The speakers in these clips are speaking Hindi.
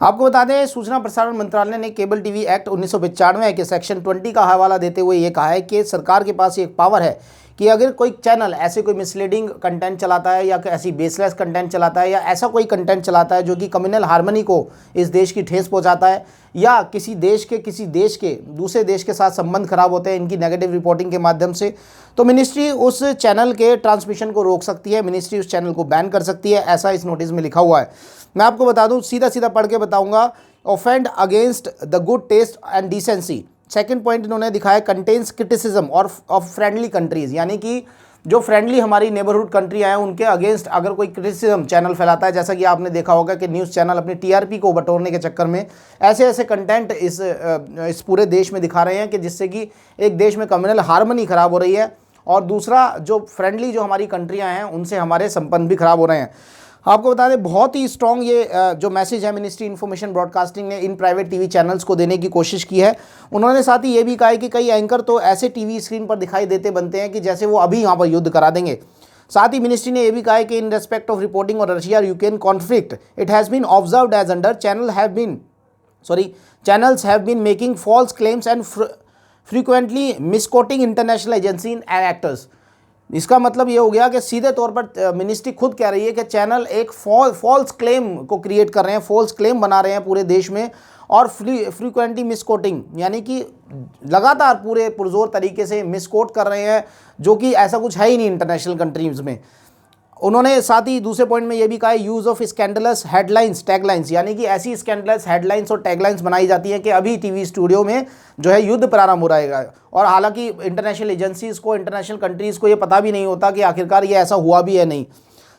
आपको बता दें, सूचना प्रसारण मंत्रालय ने केबल टीवी एक्ट 1995 के सेक्शन 20 का हवाला देते हुए ये कहा है कि सरकार के पास एक पावर है कि अगर कोई चैनल ऐसे कोई मिसलीडिंग कंटेंट चलाता है या ऐसी बेसलेस कंटेंट चलाता है या ऐसा कोई कंटेंट चलाता है जो कि कम्युनल हार्मनी को इस देश की ठेस पहुंचाता है या किसी देश के दूसरे देश के साथ संबंध खराब होते हैं इनकी नेगेटिव रिपोर्टिंग के माध्यम से, तो मिनिस्ट्री उस चैनल के ट्रांसमिशन को रोक सकती है, मिनिस्ट्री उस चैनल को बैन कर सकती है। ऐसा इस नोटिस में लिखा हुआ है। मैं आपको बता दूं, सीधा सीधा पढ़ के बताऊंगा। Offend against the good taste and decency. Second point इन्होंने दिखाया कंटेन्स क्रिटिसिज्म और ऑफ फ्रेंडली कंट्रीज, यानी कि जो फ्रेंडली हमारी नेबरहुड कंट्री हैं उनके अगेंस्ट अगर कोई क्रिटिसिज्म चैनल फैलाता है, जैसा कि आपने देखा होगा कि न्यूज़ चैनल अपनी टीआरपी को बटोरने के चक्कर में ऐसे ऐसे कंटेंट इस पूरे देश में दिखा रहे हैं कि जिससे कि एक देश में कम्युनल हार्मनी खराब हो रही है और दूसरा जो फ्रेंडली जो हमारी कंट्रियाँ हैं उनसे हमारे संबंध भी खराब हो रहे हैं। आपको बता दें, बहुत ही स्ट्रॉन्ग ये जो मैसेज है मिनिस्ट्री इन्फॉर्मेशन ब्रॉडकास्टिंग ने इन प्राइवेट टीवी चैनल्स को देने की कोशिश की है। उन्होंने साथ ही ये भी कहा है कि कई एंकर तो ऐसे टीवी स्क्रीन पर दिखाई देते बनते हैं कि जैसे वो अभी यहाँ पर युद्ध करा देंगे। साथ ही मिनिस्ट्री ने यह भी कहा है कि इन रेस्पेक्ट ऑफ रिपोर्टिंग और Russia Ukraine conflict it has been observed as under channels have been making false claims and frequently misquoting international agency and actors। इसका मतलब ये हो गया कि सीधे तौर पर मिनिस्ट्री खुद कह रही है कि चैनल एक फॉल्स क्लेम को क्रिएट कर रहे हैं, फॉल्स क्लेम बना रहे हैं पूरे देश में और फ्रीक्वेंटली मिसकोटिंग, यानी कि लगातार पूरे पुरजोर तरीके से मिसकोट कर रहे हैं, जो कि ऐसा कुछ है ही नहीं इंटरनेशनल कंट्रीज़ में। उन्होंने साथ ही दूसरे पॉइंट में ये भी कहा है use of scandalous headlines taglines, यानी कि ऐसी स्कैंडलस हेडलाइंस और टैगलाइंस बनाई जाती हैं कि अभी टीवी स्टूडियो में जो है युद्ध प्रारंभ हो रहेगा और हालांकि इंटरनेशनल एजेंसीज़ को, इंटरनेशनल कंट्रीज़ को ये पता भी नहीं होता कि आखिरकार ये ऐसा हुआ भी है नहीं।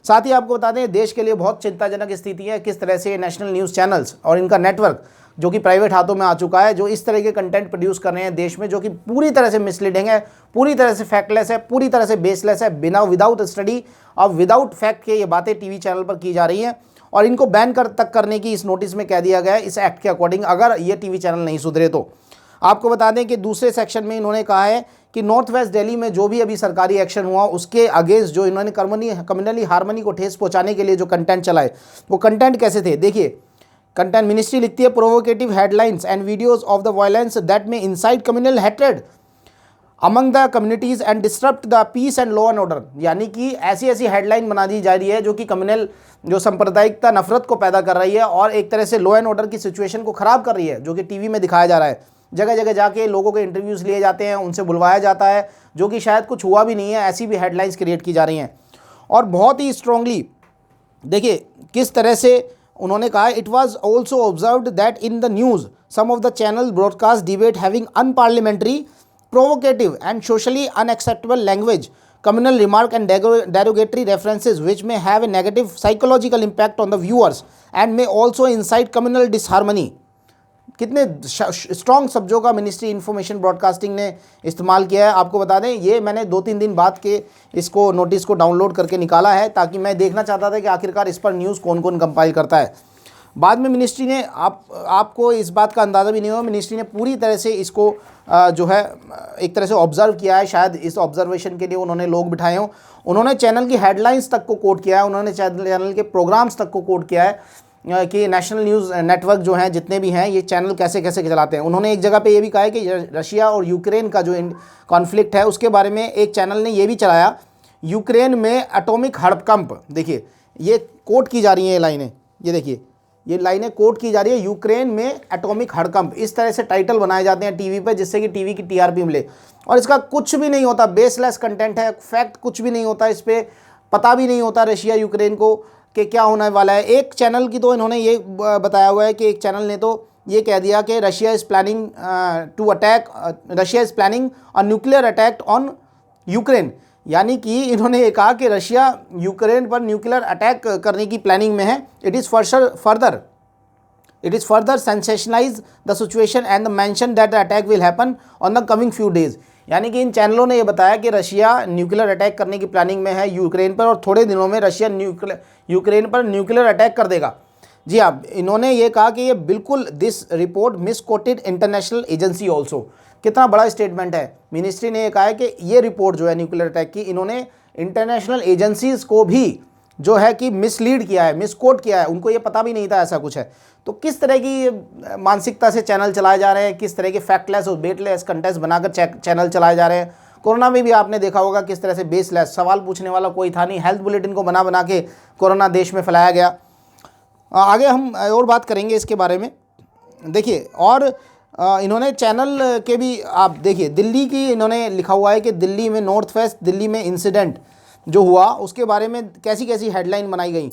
साथ ही आपको बता दें, देश के लिए बहुत चिंताजनक स्थिति है किस तरह से नेशनल न्यूज़ चैनल्स और इनका नेटवर्क जो कि प्राइवेट हाथों में आ चुका है, जो इस तरह के कंटेंट प्रोड्यूस कर रहे हैं देश में, जो कि पूरी तरह से मिसलीडिंग है, पूरी तरह से फैक्टलेस है, पूरी तरह से बेसलेस है, विदाउट स्टडी और विदाउट फैक्ट के ये बातें टीवी चैनल पर की जा रही हैं और इनको बैन करने की इस नोटिस में कह दिया गया है इस एक्ट के अकॉर्डिंग, अगर ये टीवी चैनल नहीं सुधरे तो। आपको बता दें कि दूसरे सेक्शन में इन्होंने कहा है कि नॉर्थ वेस्ट दिल्ली में जो भी अभी सरकारी एक्शन हुआ उसके अगेंस्ट जो इन्होंने कम्युनली हार्मनी को ठेस पहुंचाने के लिए जो कंटेंट चलाए, वो कंटेंट कैसे थे देखिए। कंटेंट मिनिस्ट्री लिखती है provocative headlines and videos of the violence that may incite communal hatred among the communities and disturb the peace and law and order, यानी कि ऐसी ऐसी हेडलाइन बना दी जा रही है जो कि कम्युनल जो सांप्रदायिकता नफरत को पैदा कर रही है और एक तरह से लॉ एंड ऑर्डर की सिचुएशन को ख़राब कर रही है, जो कि टीवी में दिखाया जा रहा है। जगह जगह जाके लोगों के इंटरव्यूज़ लिए जाते हैं, उनसे बुलवाया जाता है, जो कि शायद कुछ हुआ भी नहीं है, ऐसी भी हेडलाइंस क्रिएट की जा रही हैं। और बहुत ही स्ट्रांगली देखिए किस तरह से उन्होंने कहा, it was also observed that in the news some of the channel broadcast debate having unparliamentary, provocative and socially unacceptable language, communal remark and derogatory references which may have a negative psychological impact on the viewers and may also incite communal disharmony। कितने स्ट्रॉन्ग शब्दों का मिनिस्ट्री इन्फॉर्मेशन ब्रॉडकास्टिंग ने इस्तेमाल किया है। आपको बता दें, ये मैंने 2-3 दिन बाद के इसको नोटिस को डाउनलोड करके निकाला है ताकि मैं देखना चाहता था कि आखिरकार इस पर न्यूज़ कौन कौन कंपाइल करता है। बाद में मिनिस्ट्री ने आपको इस बात का अंदाज़ा भी नहीं होगा, मिनिस्ट्री ने पूरी तरह से इसको जो है एक तरह से ऑब्जर्व किया है। शायद इस ऑब्जर्वेशन के लिए उन्होंने लोग बिठाए हों, उन्होंने चैनल की हेडलाइंस तक को कोट किया है, उन्होंने चैनल के प्रोग्राम्स तक को कोट किया है कि नेशनल न्यूज़ नेटवर्क जो हैं जितने भी हैं ये चैनल कैसे कैसे चलाते हैं। उन्होंने एक जगह पे ये भी कहा है कि रशिया और यूक्रेन का जो कॉन्फ्लिक्ट है उसके बारे में एक चैनल ने ये भी चलाया, यूक्रेन में एटॉमिक हड़कंप। देखिए ये कोट की जा रही हैं ये लाइनें, ये देखिए ये लाइनें कोट की जा रही है, यूक्रेन में एटॉमिक हड़कंप। इस तरह से टाइटल बनाए जाते हैं टीवी पे जिससे कि टीवी की टीआरपी मिले और इसका कुछ भी नहीं होता, बेसलेस कंटेंट है, फैक्ट कुछ भी नहीं होता, इस पर पता भी नहीं होता रशिया यूक्रेन को कि क्या होने वाला है। एक चैनल की तो इन्होंने ये बताया हुआ है कि एक चैनल ने तो ये कह दिया कि Russia is planning a nuclear attack on Ukraine, यानी कि इन्होंने ये कहा कि रशिया यूक्रेन पर न्यूक्लियर अटैक करने की प्लानिंग में है। It is further sensationalise the situation and the mention that the attack will happen on the coming few days, यानी कि इन चैनलों ने यह बताया कि रशिया न्यूक्लियर अटैक करने की प्लानिंग में है यूक्रेन पर और थोड़े दिनों में रशिया यूक्रेन पर न्यूक्लियर अटैक कर देगा। जी हाँ, इन्होंने ये कहा कि ये बिल्कुल this report misquoted international agency also. कितना बड़ा स्टेटमेंट है। मिनिस्ट्री ने ये कहा है कि ये रिपोर्ट जो है न्यूक्लियर अटैक की, इन्होंने इंटरनेशनल एजेंसीज़ को भी जो है कि मिसलीड किया है, मिसकोट किया है, उनको ये पता भी नहीं था ऐसा कुछ है। तो किस तरह की मानसिकता से चैनल चलाए जा रहे हैं, किस तरह के फैक्टलेस और बेटलेस कंटेंट बनाकर चैनल चलाए जा रहे हैं। कोरोना में भी आपने देखा होगा किस तरह से बेसलेस, सवाल पूछने वाला कोई था नहीं, हेल्थ बुलेटिन को बना बना के कोरोना देश में फैलाया गया। आगे हम और बात करेंगे इसके बारे में। देखिए, और इन्होंने चैनल के भी आप देखिए, दिल्ली की इन्होंने लिखा हुआ है कि दिल्ली में नॉर्थ वेस्ट दिल्ली में इंसिडेंट जो हुआ उसके बारे में कैसी कैसी हेडलाइन बनाई गई।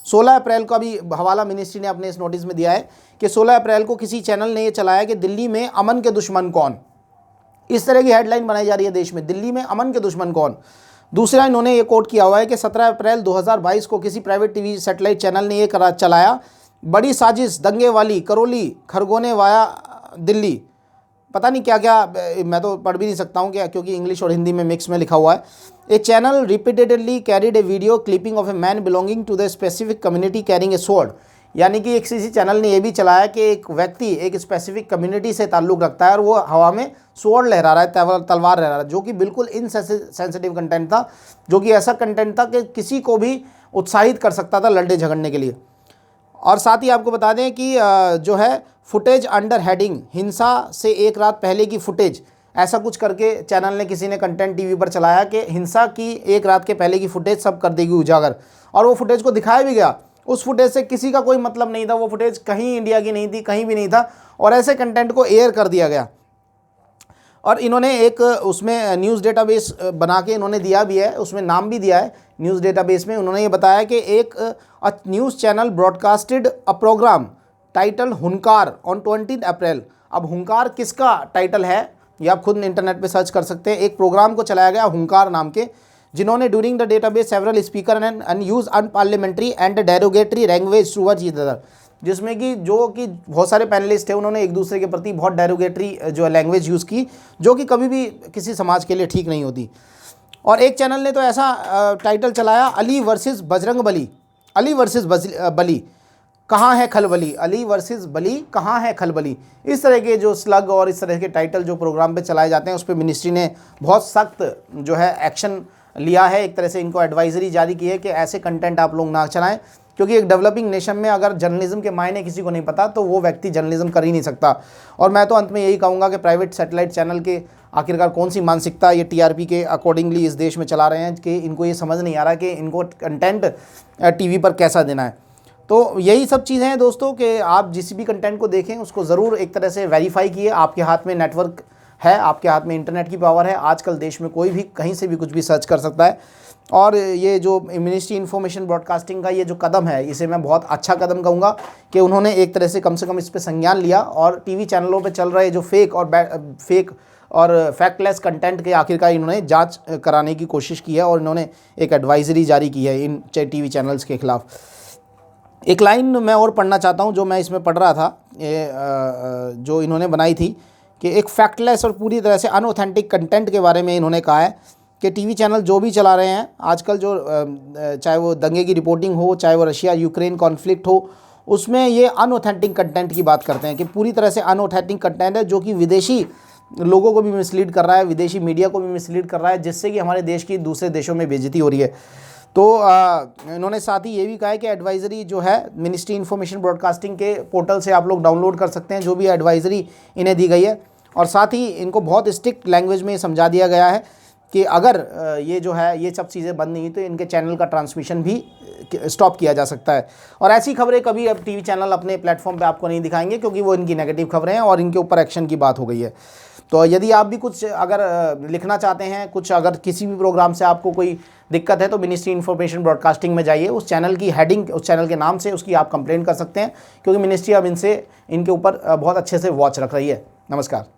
16 अप्रैल का भी हवाला मिनिस्ट्री ने अपने इस नोटिस में दिया है कि 16 अप्रैल को किसी चैनल ने ये चलाया कि दिल्ली में अमन के दुश्मन कौन। इस तरह की हेडलाइन बनाई जा रही है देश में, दिल्ली में अमन के दुश्मन कौन। दूसरा इन्होंने ये कोट किया हुआ है कि 17 अप्रैल 2022 को किसी प्राइवेट टीवी सैटेलाइट चैनल ने ये चलाया, बड़ी साजिश दंगे वाली करौली खरगोने वाया दिल्ली। पता नहीं क्या क्या, मैं तो पढ़ भी नहीं सकता हूँ क्या, क्योंकि इंग्लिश और हिंदी में मिक्स में लिखा हुआ है। A channel repeatedly carried a video clipping of a man belonging to the specific community carrying a sword. यानी कि एक किसी चैनल ने यह भी चलाया कि एक व्यक्ति एक स्पेसिफिक कम्युनिटी से ताल्लुक़ रखता है और वो हवा में स्वॉर्ड लहरा रहा है, तलवार लहरा रहा है, जो कि बिल्कुल इनसेंसिटिव कंटेंट था, जो कि ऐसा कंटेंट था कि किसी को भी उत्साहित कर सकता था लड़ने झगड़ने के लिए। और साथ ही आपको बता दें कि जो है फुटेज अंडर हेडिंग हिंसा से एक रात पहले की फुटेज, ऐसा कुछ करके चैनल ने किसी ने कंटेंट टीवी पर चलाया कि हिंसा की एक रात के पहले की फुटेज सब कर देगी उजागर। और वो फुटेज को दिखाया भी गया, उस फुटेज से किसी का कोई मतलब नहीं था, वो फुटेज कहीं इंडिया की नहीं थी, कहीं भी नहीं था, और ऐसे कंटेंट को एयर कर दिया गया। और इन्होंने एक उसमें न्यूज़ डेटाबेस बना के इन्होंने दिया भी है, उसमें नाम भी दिया है न्यूज़ डेटाबेस में। उन्होंने ये बताया कि एक न्यूज़ चैनल ब्रॉडकास्टेड अ प्रोग्राम टाइटल हुंकार ऑन 20 अप्रैल। अब हुंकार किसका टाइटल है ये आप खुद इंटरनेट पे सर्च कर सकते हैं। एक प्रोग्राम को चलाया गया हुंकार नाम के, जिन्होंने during the database several speaker and use unparliamentary and derogatory language towards each other, जिसमें कि बहुत सारे पैनलिस्ट थे, उन्होंने एक दूसरे के प्रति बहुत डेरोगेटरी जो लैंग्वेज यूज़ की, जो कि कभी भी किसी समाज के लिए ठीक नहीं होती। और एक चैनल ने तो ऐसा टाइटल चलाया, अली वर्सेस बजरंग बली, अली वर्सेस बली कहाँ है खलबली, अली वर्सेस बली कहाँ है खलबली। इस तरह के जो स्लग और इस तरह के टाइटल जो प्रोग्राम पे चलाए जाते हैं, उस पर मिनिस्ट्री ने बहुत सख्त जो है एक्शन लिया है। एक तरह से इनको एडवाइजरी जारी की है कि ऐसे कंटेंट आप लोग ना चलाएं, क्योंकि एक डेवलपिंग नेशन में अगर जर्नलिज्म के मायने किसी को नहीं पता तो वो व्यक्ति जर्नलिज्म कर ही नहीं सकता। और मैं तो अंत में यही कहूँगा कि प्राइवेट सैटेलाइट चैनल के आखिरकार कौन सी मानसिकता ये टीआरपी के अकॉर्डिंगली इस देश में चला रहे हैं कि इनको ये समझ नहीं आ रहा कि इनको कंटेंट टीवी पर कैसा देना है। तो यही सब चीज़ें हैं दोस्तों कि आप जिस भी कंटेंट को देखें उसको ज़रूर एक तरह से वेरीफाई किए। आपके हाथ में नेटवर्क है, आपके हाथ में इंटरनेट की पावर है, आजकल देश में कोई भी कहीं से भी कुछ भी सर्च कर सकता है। और ये जो मिनिस्ट्री इन्फॉर्मेशन ब्रॉडकास्टिंग का ये जो कदम है, इसे मैं बहुत अच्छा कदम कहूँगा कि उन्होंने एक तरह से कम इस पर संज्ञान लिया और टीवी चैनलों पे चल रहे जो फेक और फैक्टलेस कंटेंट के आखिरकार इन्होंने जांच कराने की कोशिश की है और इन्होंने एक एडवाइजरी जारी की है इन टीवी चैनल्स के खिलाफ। एक लाइन मैं और पढ़ना चाहता हूँ जो मैं इसमें पढ़ रहा था, जो इन्होंने बनाई थी कि एक फैक्टलेस और पूरी तरह से अनऑथेंटिक कंटेंट के बारे में इन्होंने कहा है कि टीवी चैनल जो भी चला रहे हैं आजकल, जो चाहे वो दंगे की रिपोर्टिंग हो, चाहे वो रशिया यूक्रेन कॉन्फ्लिक्ट हो, उसमें ये अनऑथेंटिक कंटेंट की बात करते हैं कि पूरी तरह से अनऑथेंटिक कंटेंट है जो कि विदेशी लोगों को भी मिसलीड कर रहा है, विदेशी मीडिया को भी मिसलीड कर रहा है, जिससे कि हमारे देश की दूसरे देशों में बेइज्जती हो रही है। तो इन्होंने साथ ही ये भी कहा है कि एडवाइज़री जो है मिनिस्ट्री इन्फॉर्मेशन ब्रॉडकास्टिंग के पोर्टल से आप लोग डाउनलोड कर सकते हैं, जो भी एडवाइज़री इन्हें दी गई है। और साथ ही इनको बहुत स्ट्रिक्ट लैंग्वेज में समझा दिया गया है कि अगर ये जो है ये सब चीज़ें बंद नहीं हुई तो इनके चैनल का ट्रांसमिशन भी स्टॉप किया जा सकता है। और ऐसी खबरें कभी अब टीवी चैनल अपने प्लेटफॉर्म पे आपको नहीं दिखाएंगे, क्योंकि वो इनकी नेगेटिव खबरें हैं और इनके ऊपर एक्शन की बात हो गई है। तो यदि आप भी कुछ अगर लिखना चाहते हैं, कुछ अगर किसी भी प्रोग्राम से आपको कोई दिक्कत है, तो मिनिस्ट्री इन्फॉर्मेशन ब्रॉडकास्टिंग में जाइए, उस चैनल की हेडिंग, उस चैनल के नाम से उसकी आप कंप्लेंट कर सकते हैं, क्योंकि मिनिस्ट्री अब इनके ऊपर बहुत अच्छे से वॉच रख रही है। नमस्कार।